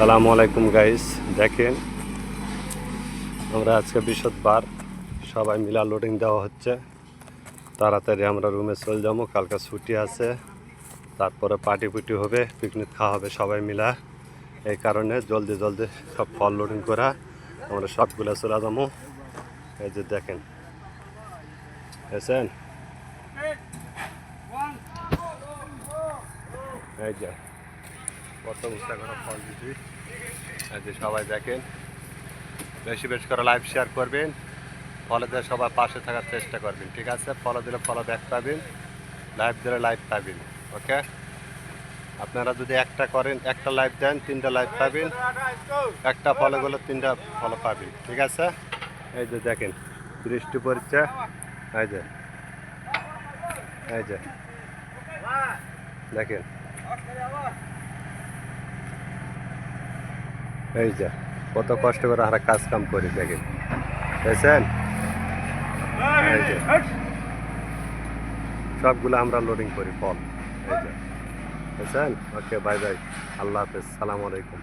সালামু আলাইকুম গাইস, দেখেন আমরা আজকে বৃহস্পতিবার সবাই মিলা লোডিং দেওয়া হচ্ছে। তাড়াতাড়ি আমরা রুমে চলে যাবো, কালকে ছুটি আছে, তারপরে পার্টি পুটি হবে, পিকনিক খাওয়া হবে সবাই মিলা। এই কারণে জলদি জলদি সব ফল লোডিং করা, আমরা সবগুলো চলে যাবো। এই যে দেখেন এসেন, এই যে কত উঁচা করে ফল দিচ্ছি। এই যে সবাই দেখেন, বেশি বেশি করে লাইভ শেয়ার করবেন, ফলো দিয়ে সবাই পাশে থাকার চেষ্টা করবেন, ঠিক আছে? ফলো দিলে ফলো ব্যাক পাবেন, লাইভ দিলে লাইভ পাবেন, ওকে? আপনারা যদি একটা করেন, একটা লাইভ দেন 3টা লাইভ পাবেন, একটা ফলো করলে 3টা ফলো পাবেন, ঠিক আছে? এই যে দেখেন বৃষ্টি পড়ছে, এই যে এই যে দেখেন, এই যে কত কষ্ট করে আমরা কাজ কাম করি, দেখেন বুঝছেন? এই যে সবগুলো আমরা লোডিং করি ফল, এই যে বুঝছেন? ওকে, বাই বাই, আল্লাহ হাফেজ, সালাম আলাইকুম।